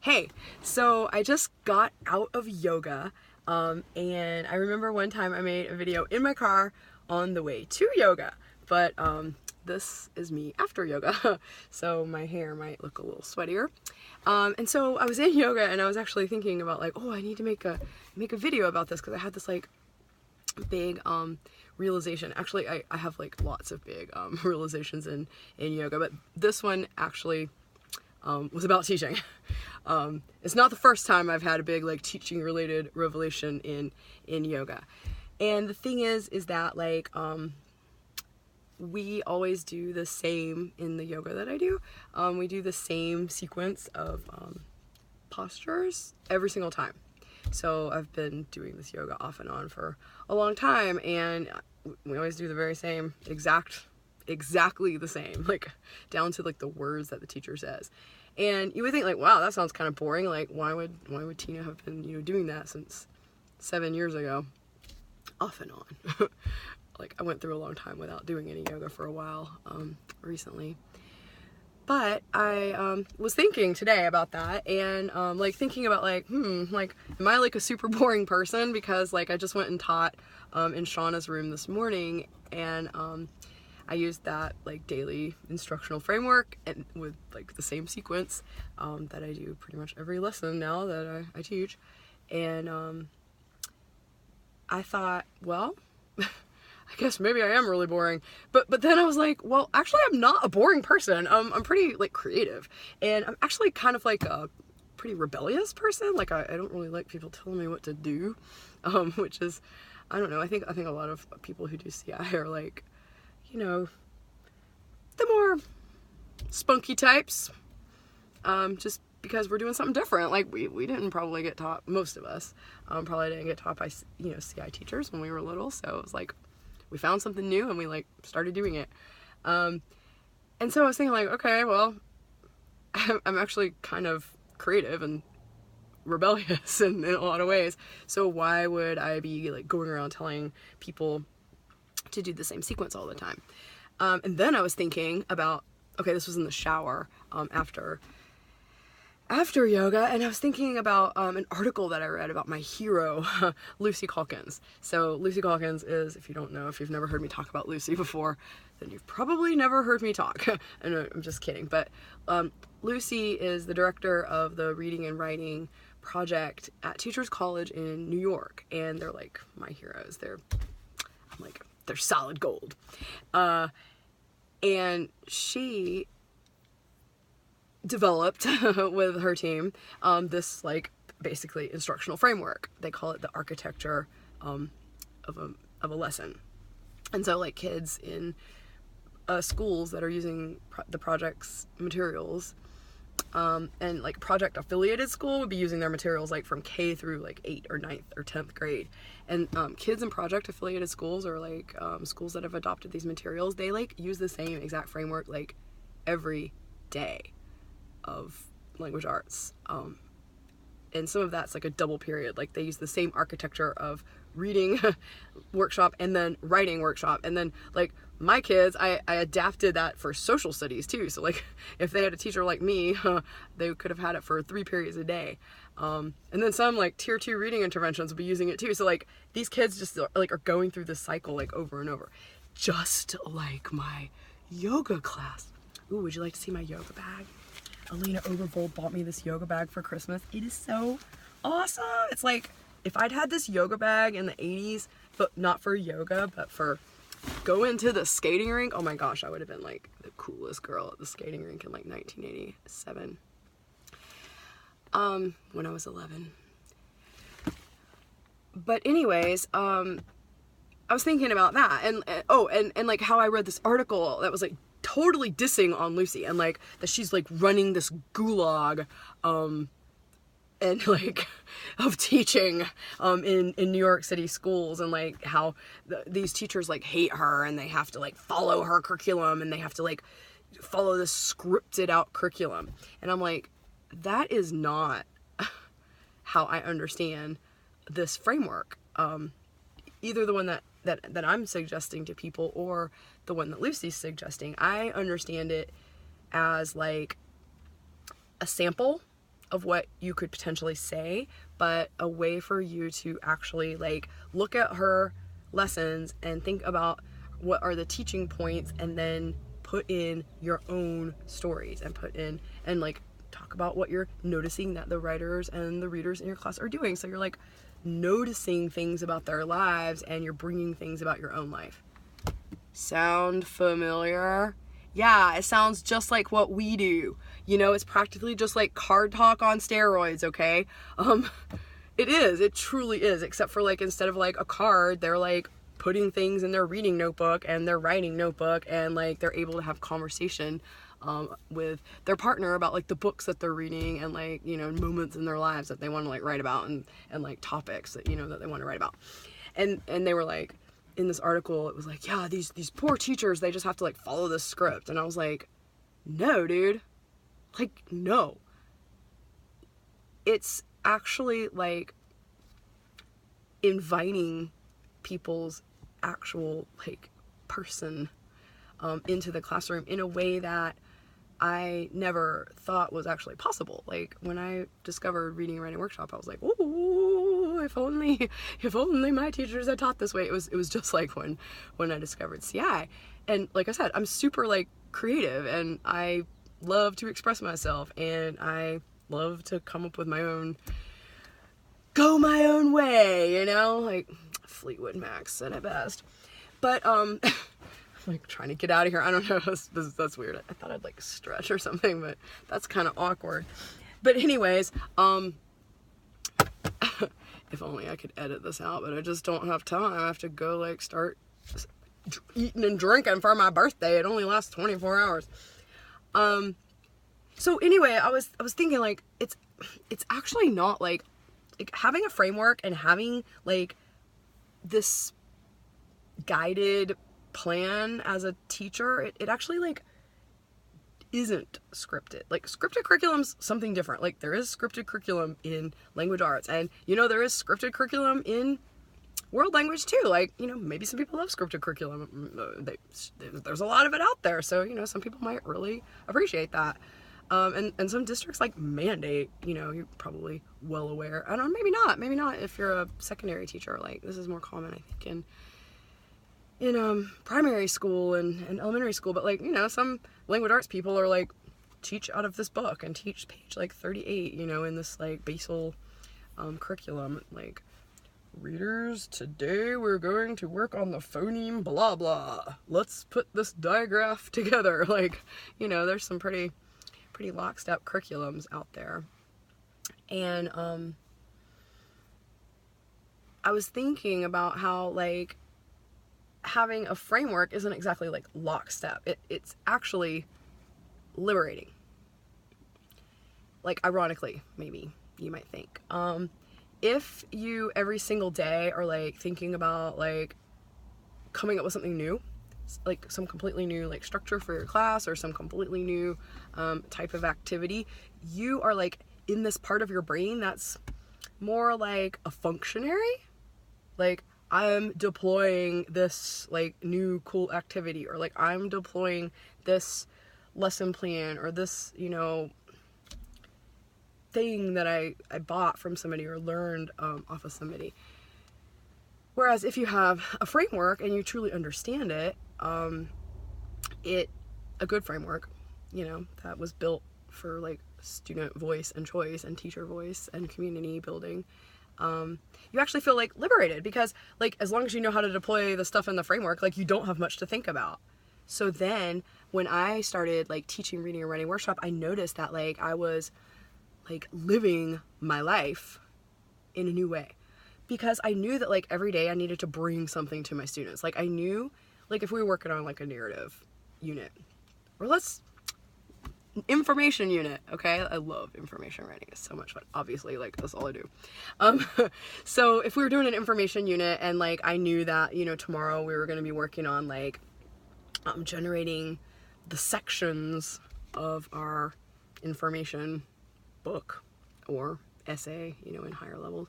Hey, so I just got out of yoga, and I remember one time I made a video in my car on the way to yoga, but this is me after yoga, so my hair might look a little sweatier. And so I was in yoga, and I was actually thinking about like, oh, I need to make a video about this because I had this like big realization. Actually, I have like lots of big realizations in yoga, but this one actually was about teaching. It's not the first time I've had a big like teaching related revelation in yoga. And the thing is that like we always do the same in the yoga that I do. We do the same sequence of postures every single time. So I've been doing this yoga off and on for a long time, and we always do the very same exactly the same, like down to like the words that the teacher says. And you would think like, wow, that sounds kind of boring. Like why would Tina have been, doing that since 7 years ago? Off and on. Like I went through a long time without doing any yoga for a while, recently. But I was thinking today about that, and like thinking about like, like, am I like a super boring person? Because like I just went and taught in Shauna's room this morning, and I used that like daily instructional framework and with like the same sequence that I do pretty much every lesson now that I teach. And I thought, well, I guess maybe I am really boring. But then I was like, well, actually I'm not a boring person. I'm pretty like creative, and I'm actually kind of like a pretty rebellious person. Like I don't really like people telling me what to do, which is, I don't know, I think a lot of people who do CI are like, the more spunky types, just because we're doing something different. Like we didn't probably get taught, most of us probably didn't get taught by CI teachers when we were little, so it was like we found something new and we like started doing it. And so I was thinking like, okay, well, I'm actually kind of creative and rebellious in a lot of ways, so why would I be like going around telling people to do the same sequence all the time? And then I was thinking about, okay, this was in the shower after yoga, and I was thinking about an article that I read about my hero, Lucy Calkins. So Lucy Calkins is, if you don't know, if you've never heard me talk about Lucy before, then you've probably never heard me talk. And I'm just kidding. But Lucy is the director of the reading and writing project at Teachers College in New York, and they're like my heroes. They're solid gold. And she developed with her team this like basically instructional framework. They call it the architecture of a lesson. And so like kids in schools that are using the project's materials, and like project affiliated school would be using their materials like from K through like 8th or 9th or 10th grade. And kids in project affiliated schools, or like schools that have adopted these materials, they like use the same exact framework like every day of language arts. And some of that's like a double period. Like they use the same architecture of reading workshop and then writing workshop. And then like my kids, I adapted that for social studies too. So like if they had a teacher like me, they could have had it for 3 periods a day. And then some like tier 2 reading interventions will be using it too. So like these kids just like are going through this cycle like over and over, just like my yoga class. Ooh, would you like to see my yoga bag? Alina Obervold bought me this yoga bag for Christmas. It is so awesome. It's like if I'd had this yoga bag in the 80s, but not for yoga, but for going to the skating rink. Oh my gosh, I would have been like the coolest girl at the skating rink in like 1987. When I was 11. But anyways, I was thinking about that, and like how I read this article that was like totally dissing on Lucy, and like that she's like running this gulag and like of teaching in New York City schools, and like how these teachers like hate her and they have to like follow her curriculum and they have to like follow this scripted out curriculum. And I'm like, that is not how I understand this framework, either the one that I'm suggesting to people or the one that Lucy's suggesting. I understand it as like a sample of what you could potentially say, but a way for you to actually like look at her lessons and think about what are the teaching points, and then put in your own stories and put in and like talk about what you're noticing that the writers and the readers in your class are doing. So you're like noticing things about their lives and you're bringing things about your own life. Sound familiar? Yeah, it sounds just like what we do. You know, it's practically just like card talk on steroids, okay? It is. It truly is. Except for like instead of like a card, they're like putting things in their reading notebook and their writing notebook, and like they're able to have conversation with their partner about like the books that they're reading and like, you know, moments in their lives that they want to like write about, and like topics that, you know, that they want to write about. And they were like, in this article, it was like, yeah, these poor teachers, they just have to like follow this script. And I was like, no, dude, like, no. It's actually like inviting people's actual like person into the classroom in a way that I never thought was actually possible. Like when I discovered reading and writing workshop, I was like, oh, if only my teachers had taught this way. It was just like when I discovered CI. And like I said, I'm super like creative, and I love to express myself, and I love to come up with my own, go my own way, you know, like Fleetwood Mac said it best. But I'm like trying to get out of here. I don't know. That's weird. I thought I'd like stretch or something, but that's kind of awkward. But anyways, if only I could edit this out, but I just don't have time. I have to go like start eating and drinking for my birthday. It only lasts 24 hours. So anyway, I was thinking like it's actually not like having a framework and having like this guided plan as a teacher, it actually like isn't scripted. Like scripted curriculum's something different. Like there is scripted curriculum in language arts, and you know there is scripted curriculum in world language too. Like, you know, maybe some people love scripted curriculum. There's a lot of it out there, so you know some people might really appreciate that. And some districts like mandate, you know, you're probably well aware. I don't know, maybe not if you're a secondary teacher. Like this is more common, I think, in primary school and elementary school, but like, you know, some language arts people are like, teach out of this book and teach page like 38, you know, in this like basal curriculum, like, readers, today we're going to work on the phoneme blah blah. Let's put this digraph together. Like, you know, there's some pretty lockstep curriculums out there. And I was thinking about how like having a framework isn't exactly like lockstep. It's actually liberating. Like ironically, maybe you might think. If you every single day are like thinking about like coming up with something new, like some completely new like structure for your class or some completely new type of activity, you are like in this part of your brain that's more like a functionary. Like, I'm deploying this like new cool activity, or like I'm deploying this lesson plan, or this, you know, thing that I bought from somebody or learned off of somebody. Whereas if you have a framework and you truly understand it, a good framework, you know, that was built for like student voice and choice and teacher voice and community building, you actually feel like liberated, because like as long as you know how to deploy the stuff in the framework, like you don't have much to think about. So then when I started like teaching reading and writing workshop, I noticed that like I was like living my life in a new way, because I knew that like every day I needed to bring something to my students. Like I knew, like if we were working on like a narrative unit, or information unit, okay? I love information writing. It's so much fun. Obviously, like that's all I do. So if we were doing an information unit and like I knew that, you know, tomorrow we were going to be working on like generating the sections of our information book or essay, you know, in higher levels,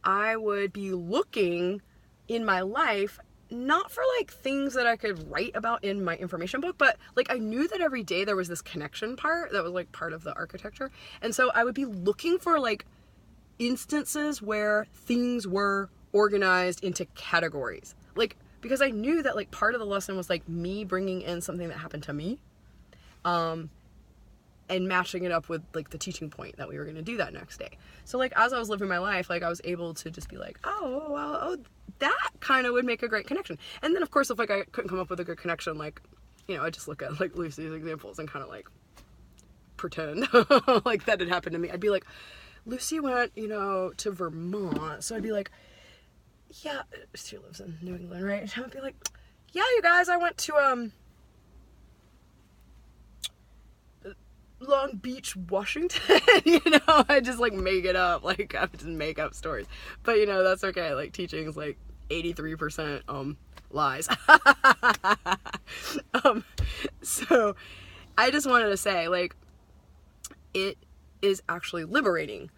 I would be looking in my life not for like things that I could write about in my information book, but like I knew that every day there was this connection part that was like part of the architecture. And so I would be looking for like instances where things were organized into categories. Like, because I knew that like part of the lesson was like me bringing in something that happened to me, and matching it up with like the teaching point that we were going to do that next day. So like as I was living my life, like I was able to just be like, oh, well, oh, that kind of would make a great connection. And then of course, if like I couldn't come up with a good connection, like, you know, I just look at like Lucy's examples and kind of like pretend like that had happened to me. I'd be like, Lucy went, you know, to Vermont. So I'd be like, yeah, she lives in New England, right? And I would be like, yeah, you guys, I went to Long Beach, Washington. You know, I just like make it up, like I just make up stories, but you know, that's okay. Like teaching is like 83% lies. So I just wanted to say, like, it is actually liberating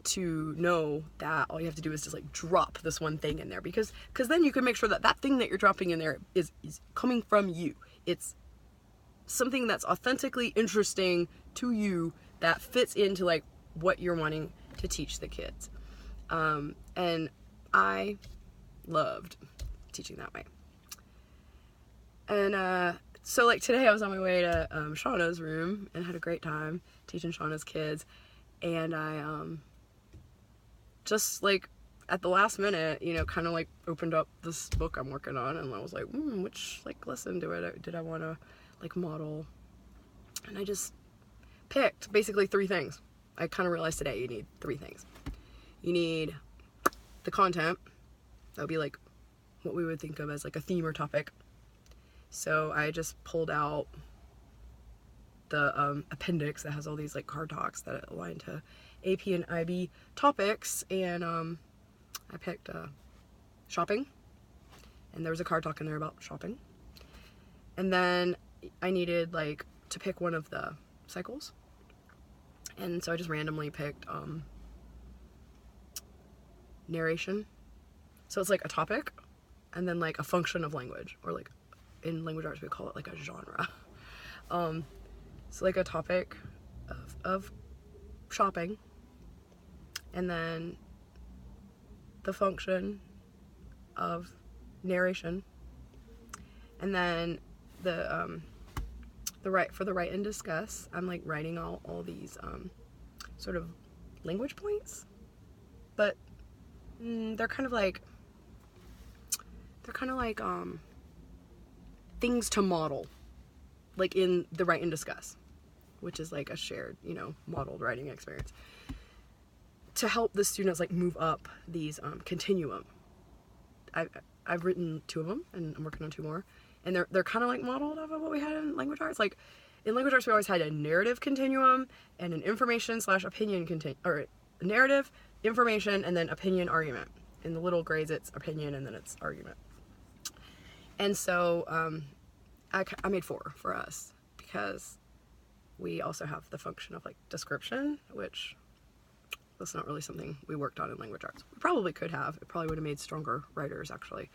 to know that all you have to do is just like drop this one thing in there, because then you can make sure that that thing that you're dropping in there is coming from you. It's something that's authentically interesting to you that fits into like what you're wanting to teach the kids. And I loved teaching that way. And so like today I was on my way to Shauna's room and had a great time teaching Shauna's kids. And I just like at the last minute, you know, kind of like opened up this book I'm working on, and I was like, which like lesson did I want to like model? And I just picked basically 3 things. I kind of realized today you need 3 things. You need the content. That would be like what we would think of as like a theme or topic. So I just pulled out the appendix that has all these like card talks that align to AP and IB topics, and I picked shopping, and there was a card talk in there about shopping. And then I needed like to pick one of the cycles, and so I just randomly picked narration. So it's like a topic and then like a function of language, or like in language arts we call it like a genre. So like a topic of shopping, and then the function of narration, and then the write and discuss, I'm like writing all these sort of language points, but they're kind of like things to model, like in the write and discuss, which is like a shared, you know, modeled writing experience, to help the students like move up these continuum. I've written 2 of them, and I'm working on 2 more, and they're kind of like modeled off of what we had in language arts. Like in language arts we always had a narrative continuum and an information/opinion or narrative, information, and then opinion, argument. In the little grades it's opinion and then it's argument. And so I made 4 for us, because we also have the function of like description, which that's not really something we worked on in language arts. We probably could have. It probably would have made stronger writers, actually.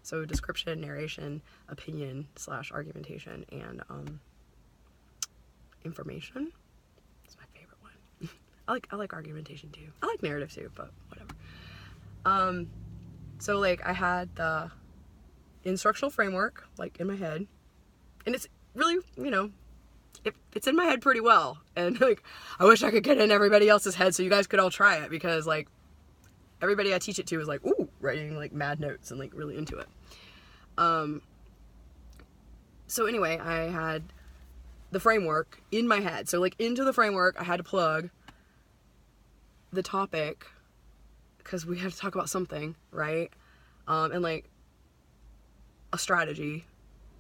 So description, narration, opinion/argumentation, and information. It's my favorite one. I like argumentation too. I like narrative too, but whatever. So like I had the instructional framework like in my head, and it's really, you know, it's in my head pretty well, and like I wish I could get in everybody else's head so you guys could all try it, because like everybody I teach it to is like, ooh, writing like mad notes and like really into it. So anyway, I had the framework in my head, so like into the framework I had to plug the topic, because we had to talk about something, right? And like a strategy,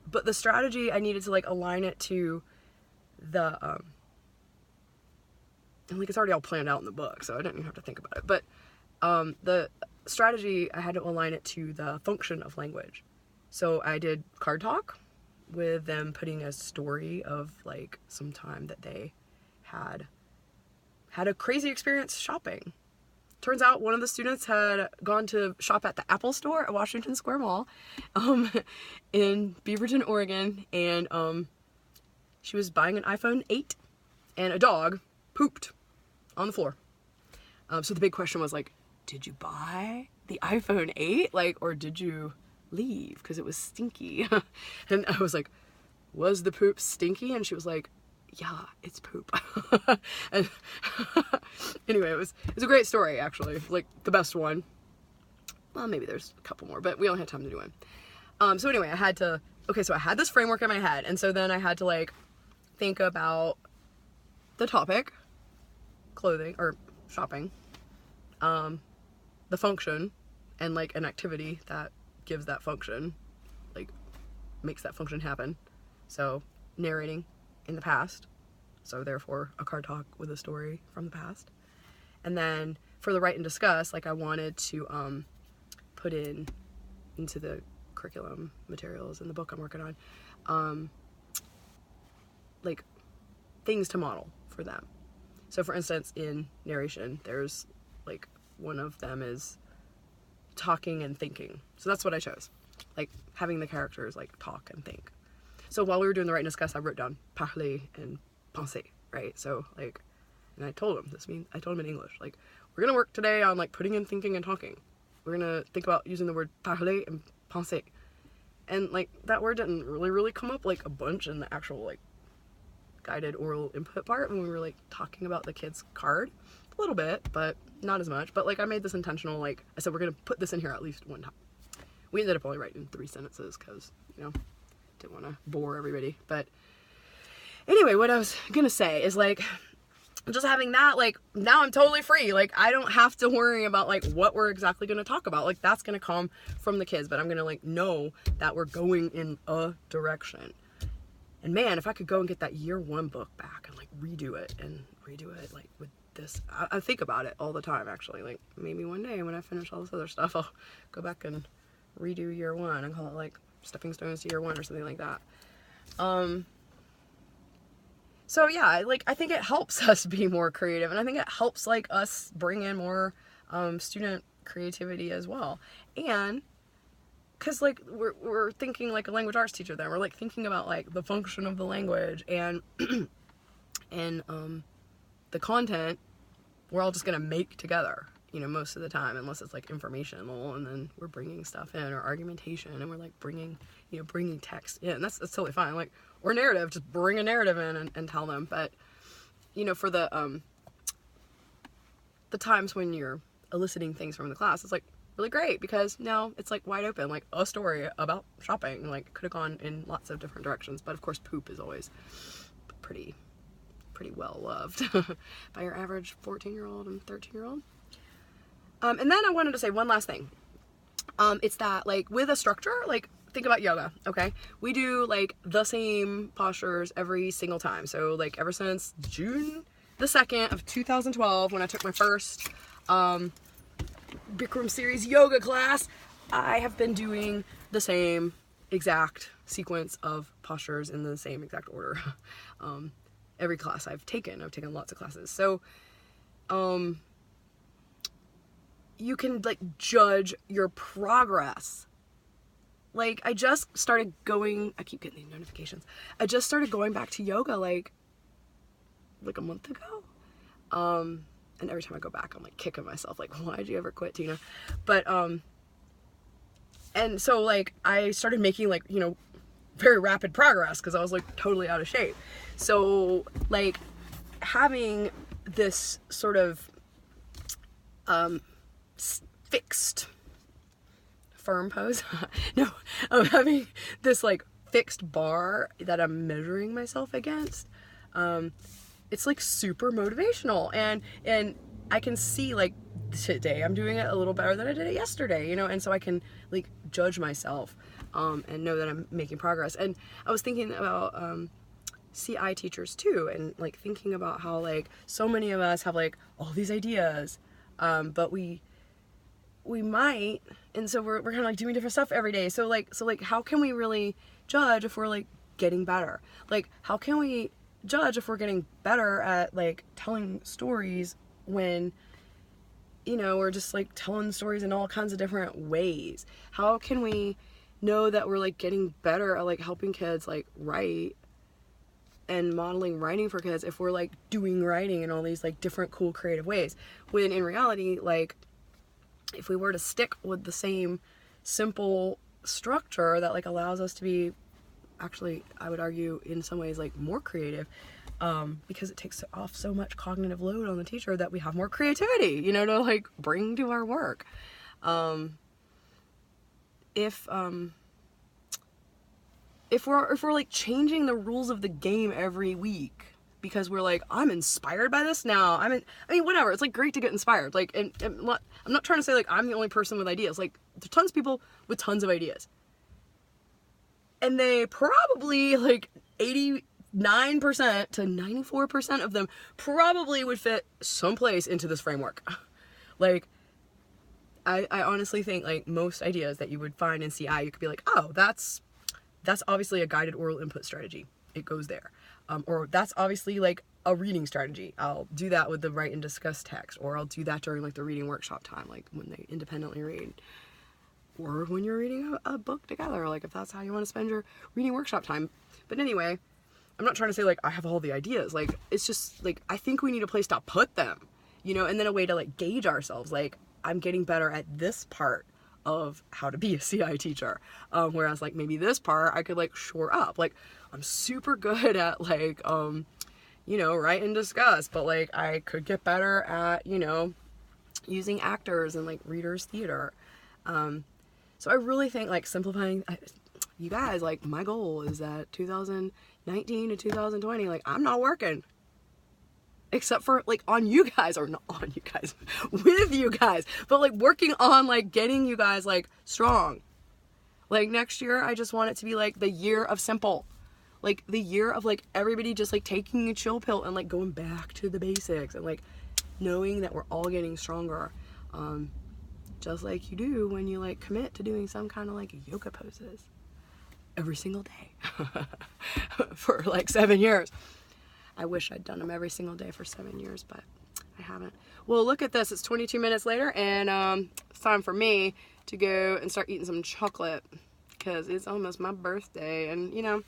but the strategy I needed to like align it to the and like it's already all planned out in the book, so I didn't even have to think about it, but the strategy I had to align it to the function of language. So I did card talk with them putting a story of like some time that they had a crazy experience shopping, turns out one of the students had gone to shop at the Apple store at Washington Square Mall in Beaverton, Oregon, and she was buying an iPhone 8, and a dog pooped on the floor. So the big question was like, did you buy the iPhone 8? Like, or did you leave because it was stinky? And I was like, was the poop stinky? And she was like, yeah, it's poop. And anyway, it was a great story, actually, like the best one. Well, maybe there's a couple more, but we only had time to do one. So anyway, I had this framework in my head, and so then I had to like think about the topic, clothing or shopping, the function, and like an activity that gives that function, like makes that function happen. So narrating in the past, so therefore a card talk with a story from the past. And then for the write and discuss, like I wanted to put into the curriculum materials in the book I'm working on, like things to model for them. So for instance, in narration, there's like one of them is talking and thinking. So that's what I chose, like having the characters like talk and think. So while we were doing the write and discuss, I wrote down parler and penser, right? So like, and I told him in English, like, we're gonna work today on like putting in thinking and talking. We're gonna think about using the word parler and penser. And like that word didn't really come up like a bunch in the actual like guided oral input part when we were like talking about the kids' card. A little bit, but not as much. But like I made this intentional, like I said, we're gonna put this in here at least one time. We ended up only writing 3 sentences because, you know, didn't want to bore everybody. But anyway, what I was gonna say is like, just having that, like, now I'm totally free. Like, I don't have to worry about like what we're exactly gonna talk about. Like, that's gonna come from the kids, but I'm gonna like know that we're going in a direction. And man, if I could go and get that year 1 book back and like redo it like with this, I think about it all the time, actually. Like maybe one day when I finish all this other stuff, I'll go back and redo year 1 and call it like Stepping Stones to Year 1 or something like that. So yeah, like I think it helps us be more creative, and I think it helps like us bring in more student creativity as well. And because like we're thinking like a language arts teacher, then we're like thinking about like the function of the language and and the content we're all just gonna make together, you know, most of the time, unless it's like informational, and then we're bringing stuff in, or argumentation, and we're like bringing text in. And that's totally fine. Like, or narrative, just bring a narrative in and tell them. But you know, for the times when you're eliciting things from the class, it's like really great because now it's like wide open, like a story about shopping, like could have gone in lots of different directions. But of course, poop is always pretty well loved by your average 14-year-old and 13-year-old. And then I wanted to say one last thing. It's that like with a structure, like think about yoga, okay? We do like the same postures every single time. So like ever since June the 2nd of 2012, when I took my first Bikram series yoga class, I have been doing the same exact sequence of postures in the same exact order. Every class I've taken lots of classes. So, you can like judge your progress. Like I just started going, I keep getting these notifications. I just started going back to yoga like a month ago. And every time I go back, I'm like kicking myself, like, why'd you ever quit, Tina? But, and so like I started making like, you know, very rapid progress because I was like totally out of shape. So like having this sort of fixed firm pose having this like fixed bar that I'm measuring myself against, it's like super motivational, and I can see like today I'm doing it a little better than I did it yesterday, you know, and so I can like judge myself and know that I'm making progress. And I was thinking about CI teachers too, and like thinking about how like so many of us have like all these ideas, but we might, and so we're kind of like doing different stuff every day. So like how can we really judge if we're like getting better? Like how can we judge if we're getting better at like telling stories when you know, we're just like telling stories in all kinds of different ways. How can we know that we're like getting better at like helping kids like write and modeling writing for kids if we're like doing writing in all these like different cool creative ways, when in reality, like, if we were to stick with the same simple structure that like allows us to be, actually I would argue in some ways like more creative, because it takes off so much cognitive load on the teacher, that we have more creativity, you know, to like bring to our work. If we're like changing the rules of the game every week because we're like, I'm inspired by this now. I mean, whatever. It's like great to get inspired. Like, and I'm not trying to say like I'm the only person with ideas. Like, there's tons of people with tons of ideas, and they probably like 89% to 94% of them probably would fit someplace into this framework. Like, I honestly think like most ideas that you would find in CI, you could be like, oh, that's obviously a guided oral input strategy. It goes there. Or that's obviously like a reading strategy. I'll do that with the write and discuss text, or I'll do that during like the reading workshop time, like when they independently read, or when you're reading a book together, like if that's how you want to spend your reading workshop time. But anyway, I'm not trying to say like I have all the ideas. Like, it's just like I think we need a place to put them, you know, and then a way to like gauge ourselves. Like, I'm getting better at this part of how to be a CI teacher, whereas like maybe this part I could like shore up. Like, I'm super good at like you know, write and discuss, but like I could get better at, you know, using actors and like readers theater. So I really think like simplifying, you guys, like my goal is that 2019 to 2020, like I'm not working except for like on you guys, or not on you guys, with you guys, but like working on like getting you guys like strong. Like next year, I just want it to be like the year of simple, like the year of like everybody just like taking a chill pill and like going back to the basics and like knowing that we're all getting stronger, just like you do when you like commit to doing some kind of like yoga poses every single day for like 7 years. I wish I'd done them every single day for 7 years, but I haven't. Well, look at this. It's 22 minutes later, and it's time for me to go and start eating some chocolate because it's almost my birthday. And, you know,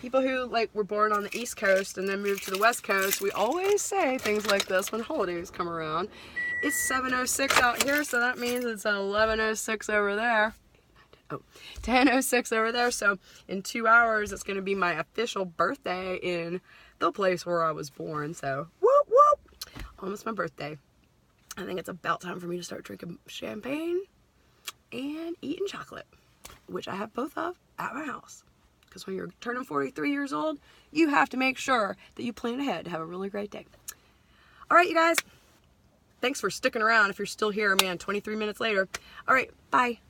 people who, like, were born on the East Coast and then moved to the West Coast, we always say things like this when holidays come around. It's 7:06 out here, so that means it's 11:06 over there. Oh, 10:06 over there. So in 2 hours, it's going to be my official birthday in the place where I was born. So whoop whoop, almost my birthday. I think it's about time for me to start drinking champagne and eating chocolate, which I have both of at my house. Because when you're turning 43 years old, you have to make sure that you plan ahead to have a really great day. All right, you guys. Thanks for sticking around. If you're still here, man, 23 minutes later. All right, bye.